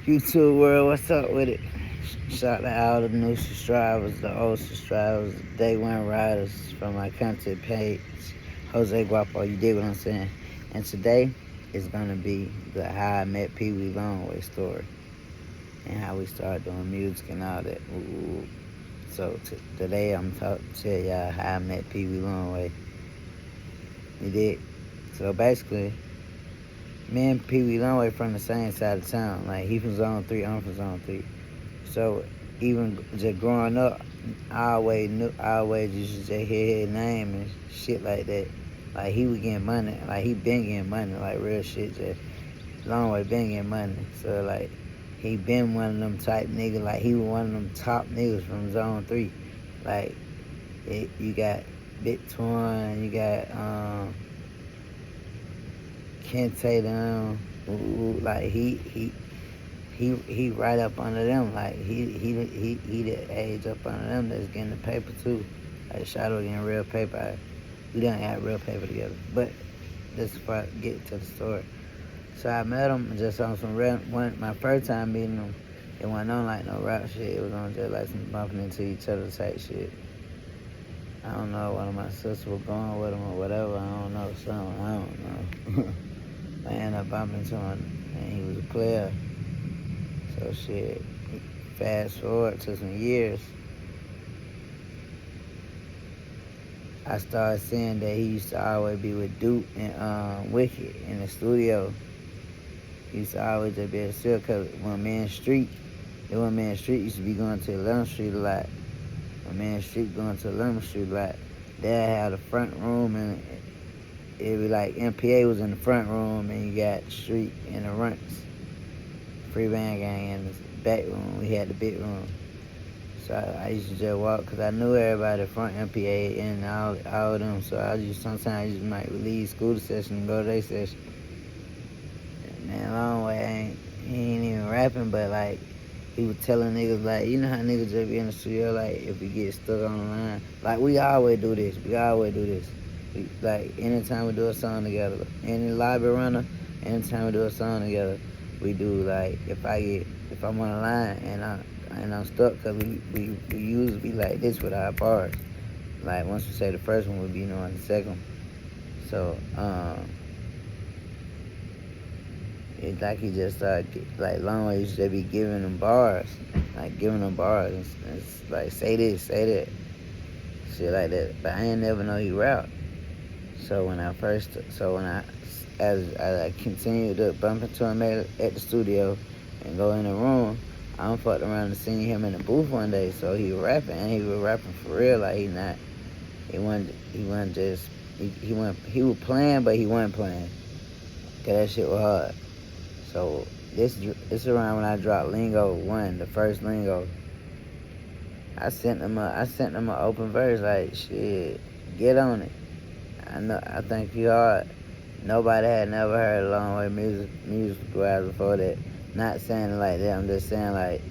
YouTube world, what's up with it? Shout out to all the new subscribers, the old subscribers, the day one riders from my content page, Jose Guapo, you dig what I'm saying? And today is gonna be the how I met PeeweeLongway story and how we started doing music and all that. Ooh. So today I'm tell y'all how I met PeeweeLongway. You dig? So basically, me and PeeweeLongway from the same side of town. Like, he from Zone 3, I'm from Zone 3. So even just growing up, I always used to just hear his name and shit like that. Like, he was getting money. Like, he been getting money. Like, real shit. Just Longway been getting money. So, like, he been one of them type niggas. Like, he was one of them top niggas from Zone 3. Like, you got Big Twin, you got Kente down. Like, he right up under them. Like, he the age up under them that's getting the paper too. Like, Shadow getting real paper. We done had real paper together. But this is before I get to the story. So I met him just on some my first time meeting him, it wasn't on like no rap shit. It was on just like some bumping into each other type shit. I don't know, one of my sisters was going with him or whatever. I don't know, something. I don't know. I ended up bumping into him, and he was a player. So shit, fast forward to some years, I started seeing that he used to always be with Duke and Wicked in the studio. He used to always just be at the studio, because when Man Street used to be going to 11th Street a lot. When Man Street going to 11th Street a lot, they had a front room, and it was like MPA was in the front room, and you got Street in the runts. Free Band Gang in the back room. We had the big room. So I used to just walk, because I knew everybody front MPA and all of them. So sometimes I just might leave school session and go to their session. Man, Longway he ain't even rapping, but like, he was telling niggas, like, you know how niggas just be in the studio, like, if we get stuck on the line. Like, we always do this. Like, anytime we do a song together, any lobby runner, anytime we do a song together, we do, like, if I'm on the line and I'm stuck, because we usually be like this with our bars. Like, once we say the first one, we'll be knowing the second one. So, it's like he just started, like, Longway used to be giving them bars. Like, giving them bars. It's like, say this, say that. Shit like that. But I ain't never know he rap. So as I continued to bump into him at the studio and go in the room, I fucked around and seen him in the booth one day. So he was rapping, and he was rapping for real. Like, he was playing, but he wasn't playing. Cause that shit was hard. So this around when I dropped Lingo 1, the first Lingo. I sent him an open verse, like, shit, get on it. I think you hard. Nobody had never heard a Longway music before that. Not saying it like that. I'm just saying, like,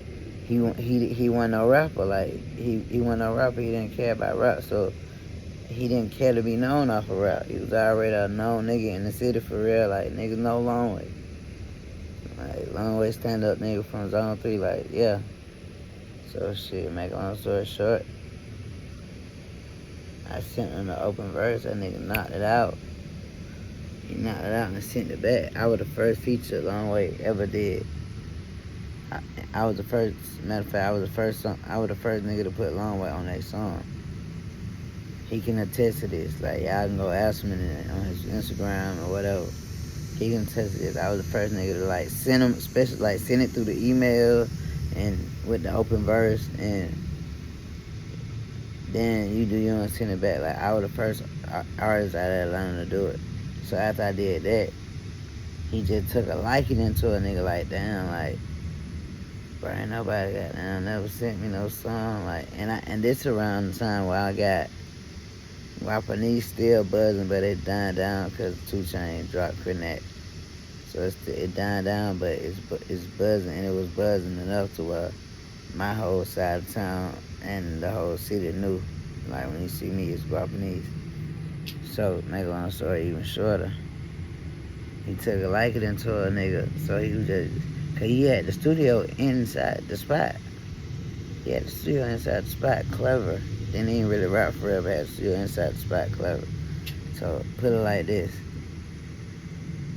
he wasn't no rapper. Like, he wasn't no rapper. He didn't care about rap, so he didn't care to be known off of rap. He was already a known nigga in the city for real. Like, niggas know Longway. Like, Longway stand up nigga from Zone 3. Like, yeah. So shit, make a long story short, I sent him the open verse. That nigga knocked it out. He knocked it out and sent it back. I was the first feature Longway ever did. I was the first. Matter of fact, I was the first nigga to put Longway on that song. He can attest to this. Like, y'all can go ask him on his Instagram or whatever. He can attest to this. I was the first nigga to, like, send him, especially, like, send it through the email and with the open verse, and then you don't send it back. Like, I was the first artist out of Atlanta to do it. So after I did that, he just took a liking into a nigga. Like, damn, like, bro, ain't nobody never sent me no song. Like, and this around the time where I got Guapo still buzzing, but it dying down because 2 Chainz dropped Connect. So it dying down, but it's buzzing, and it was buzzing enough to where my whole side of town and the whole city knew. Like, when you see me, it's Guapo. So, make a long story even shorter, he took a liking into a nigga, so he was just, Cause he had the studio inside the spot. He had the studio inside the spot, clever. Then he ain't really rap forever, had the studio inside the spot, clever. So put it like this.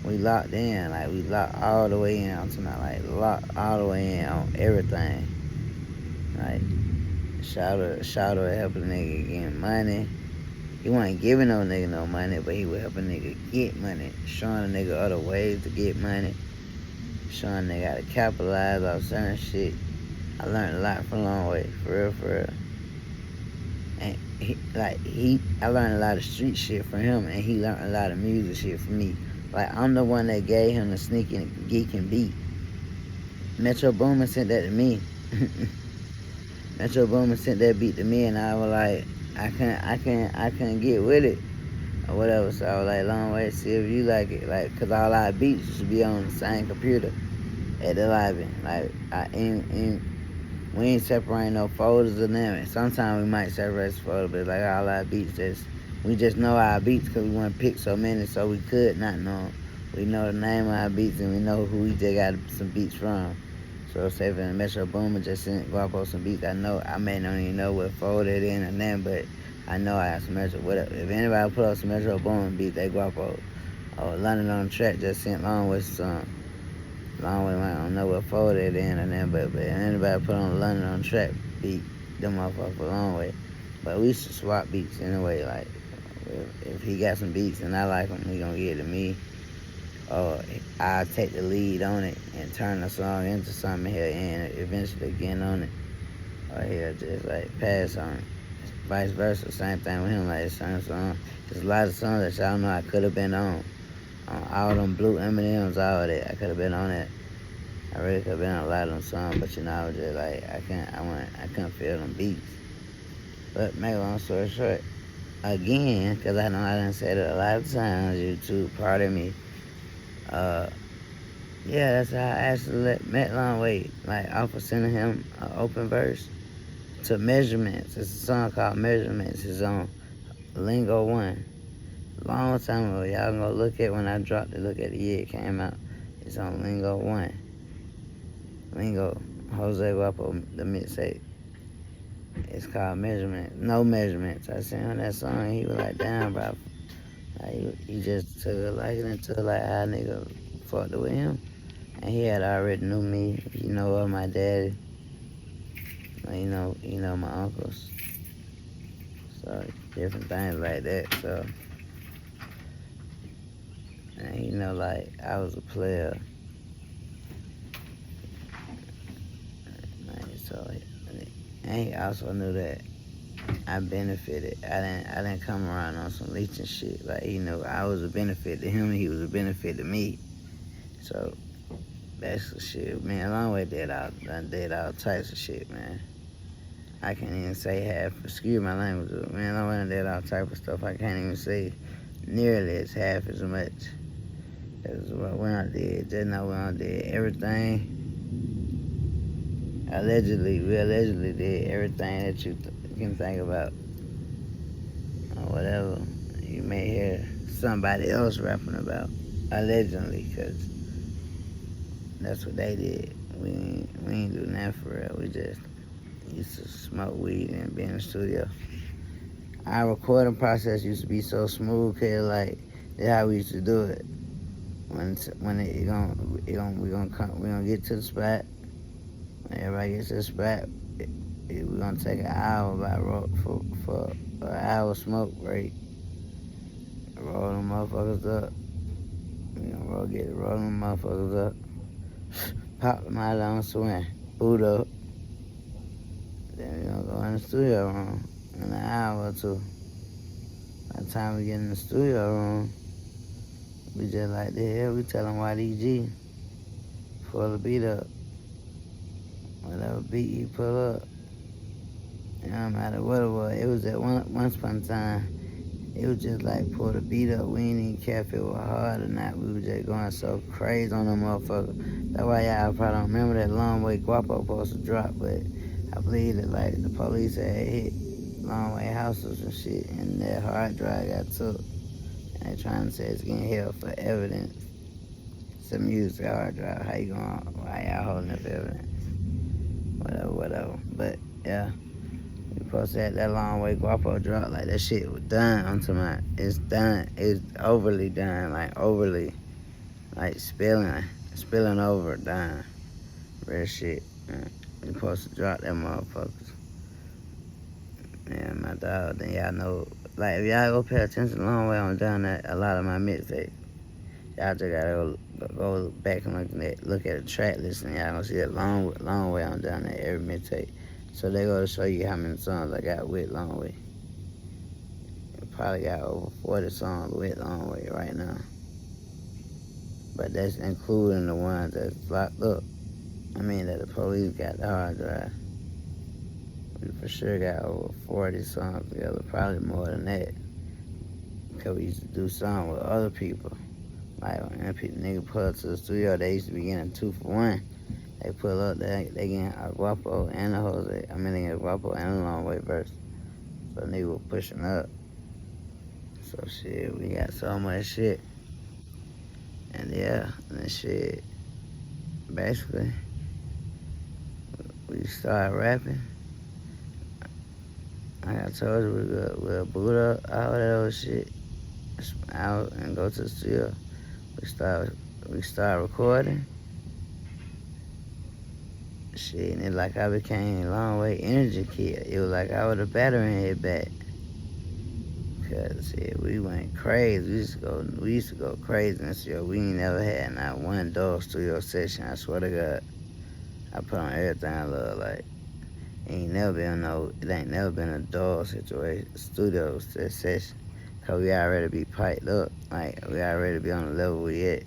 We locked in, like we locked all the way in on tonight, like locked all the way in on everything. Like Shouter helping a nigga get money. He wasn't giving no nigga no money, but he would help a nigga get money. Showing a nigga other ways to get money. Showing a nigga how to capitalize off certain shit. I learned a lot from Longway, for real. And I learned a lot of street shit from him, and he learned a lot of music shit from me. Like, I'm the one that gave him the sneak and geek and beat. Metro Boomin sent that to me. Metro Boomin sent that beat to me, and I was like, I couldn't get with it or whatever. So I was like, Longway, see if you like it, like, cause all our beats used to be on the same computer at the lobby. Like, we ain't separating no folders or nothing. Sometimes we might separate the folder, but like all our beats, we just know our beats because we want to pick so many, so we could not know them. We know the name of our beats and we know who we just got some beats from. So say if Metro Boomin just sent Guapo some beats, I may not even know what folder it in or nothing, but I know I got some Metro, whatever. If anybody put up some Metro Boomin beats, they Guapo. Or London on the Track just sent Longway some. Longway might don't know what folder it in or nothing, but if anybody put on London on the Track beat, them motherfuckers for Longway. But we should swap beats anyway, like, if he got some beats and I like them, he gonna give it to me. Or I'll take the lead on it and turn the song into something he'll end eventually getting on it. Or he'll just like pass on it. Vice versa, same thing with him, like certain songs. There's a lot of songs that y'all know I could have been on. All them blue M&Ms, all that, I could have been on it. I really could have been on a lot of them songs, but you know, I was just like, I couldn't feel them beats. But make a long story short, again, because I know I done said it a lot of times, YouTube, pardon me. Yeah, that's how I actually met Longway, like off of sending him an open verse to Measurements. It's a song called Measurements. It's on Lingo 1. Long time ago, y'all gonna look at when I dropped it, look at the year it came out. It's on Lingo 1. Lingo, Jose Guapo, the mixtape. It's called Measurements. No Measurements. I sent him that song and he was like, damn, bro. Like, he just took a liking into like how nigga fucked with him. And he had already knew me, my daddy. You know my uncles. So different things like that. So and like I was a player. So and he also knew that I benefited. I didn't come around on some leeching shit. Like he knew I was a benefit to him and he was a benefit to me. So that's the shit. Man, Longway did all types of shit, man. I can't even say half, excuse my language, man, Longway did all type of stuff. I can't even say nearly as half as much as what we did. Just know we did everything. We allegedly did everything that you can think about. Or whatever you may hear somebody else rapping about. Allegedly, because that's what they did. We ain't do nothing for real. We just used to smoke weed and be in the studio. Our recording process used to be so smooth, cause like that's how we used to do it. When we gonna get to the spot. When everybody gets to the spot, we're gonna take an hour for an hour smoke break. Roll them motherfuckers up. We gonna roll them motherfuckers up. Pop them out on swing. Boot up. Then we gonna go in the studio room in an hour or two. By the time we get in the studio room, we just like the hell, we tell them YDG, pull the beat up. Whatever beat he pull up, it don't matter what it was. It was at once upon a time, it was just like pull the beat up. We ain't even care if it was hard or not. We was just going so crazy on them motherfuckers. That's why y'all probably don't remember that Longway Guapo supposed to drop, but I believe that like the police had hit Longway houses and shit, and that hard drive got took. And they trying to say it's getting held for evidence. the music hard drive. How you going? Why y'all holding up evidence? Whatever. But yeah, we posted that long way Guapo drop. Like that shit was done. I'm talking about it's done. It's overly done. Like overly, like spilling over done. Real shit. Man. We supposed to drop that motherfuckers. Yeah, my dog. Then y'all know. Like if y'all go pay attention a long way on down that a lot of my mixtapes. Y'all just gotta go back and look at the track list, and y'all gonna see that long way on down there every mixtape. So they go to show you how many songs I got with Long Way. I probably got over 40 songs with Long Way right now. But that's including the ones that's locked up. I mean that the police got the hard drive. We for sure got over 40 songs together, probably more than that. Because we used to do songs with other people. Like when nigga pull up to the studio, they used to be getting 2 for 1. They pull up, they getting a Guapo and a Jose. I mean, they get a Guapo and a Long Way verse. So nigga was pushing up. So shit, we got so much shit. And yeah, and shit, basically, we started rapping. Like I told you, we'll boot up all that old shit out and go to the studio. We start recording. Shit, and it's like I became a Long Way energy kid. It was like I was a battery head back. Cause shit, we went crazy. We used to go crazy and shit. We ain't never had not one dog studio session. I swear to God, I put on everything I love. Like it ain't never been a dog situation studio session. Cause we already be piped up. Like we already be on the level we at.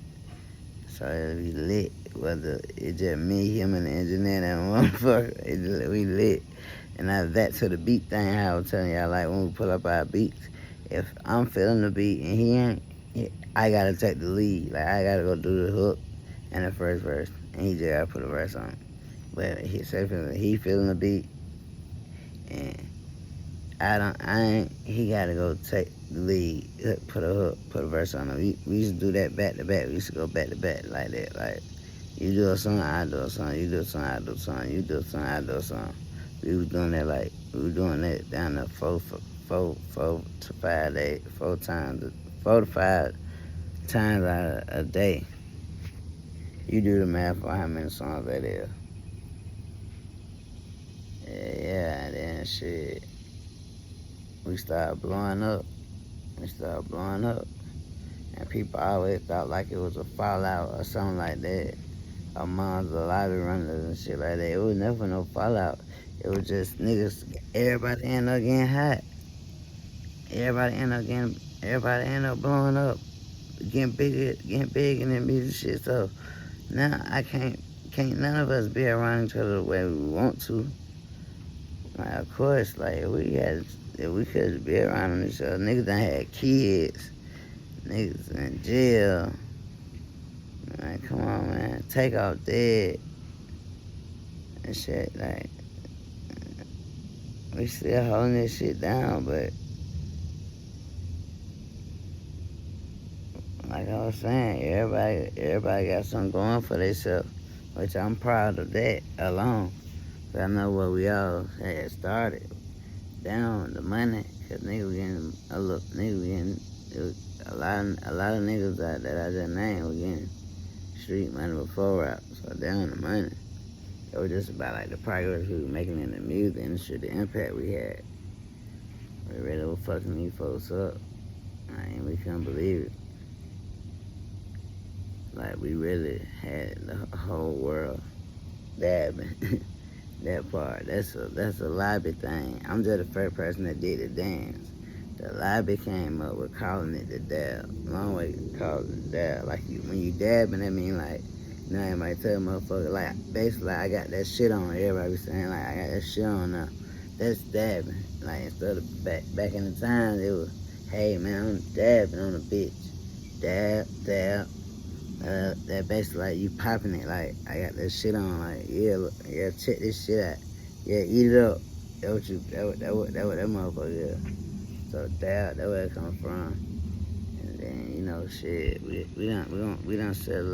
So it'll be lit. Whether it's just me, him, and the engineer and motherfucker, we lit. And that's back to the beat thing, how I was telling y'all, like when we pull up our beats, if I'm feeling the beat and he ain't, I gotta take the lead. Like I gotta go do the hook and the first verse, and he just gotta put a verse on it. But he feeling the beat, and he gotta go take the lead, put a verse on it. We used to do that back to back. We used to go back to back like that. Like, you do a song, I do a song. You do a song, I do a song. You do a song, I do a song. We was doing that down there 4 to 5 days, 4 to 5 times out of a day. You do the math for how many songs that is. Yeah, and then shit. We started blowing up. And people always thought like it was a fallout or something like that among the lobbyrunners and shit like that. It was never no fallout. It was just niggas, everybody ended up getting hot. Everybody ended up blowing up, getting big in that music shit. So now I can't none of us be around each other the way we want to. Like, of course, like if we could be around each other, niggas done had kids, niggas in jail. Like, come on, man, take off dead and shit. Like, we still holding this shit down, but like I was saying, everybody got something going for themselves, which I'm proud of that alone. Cause I know what we all had started down the money, cause niggas getting a lot of niggas that I just named were getting street money before rap, so down the money. It was just about like the progress we were making in the music industry, the impact we had. We really were fucking these folks up. And we couldn't believe it. Like we really had the whole world dabbing. That part, that's a lobby thing. I'm just the first person that did the dance. The lobby came up with calling it the dab. Long Way called it the dab. Like when you dabbing, that mean like, you know, everybody tell motherfucker, like basically I got that shit on. Everybody be saying like I got that shit on now. That's dabbing. Like instead of back in the time, it was, hey man, I'm dabbing on a bitch. Dab. That basically like you popping it, like I got that shit on, like yeah, check this shit out, yeah, eat it up. That what that motherfucker is. So that where it come from, and then you know shit, we done set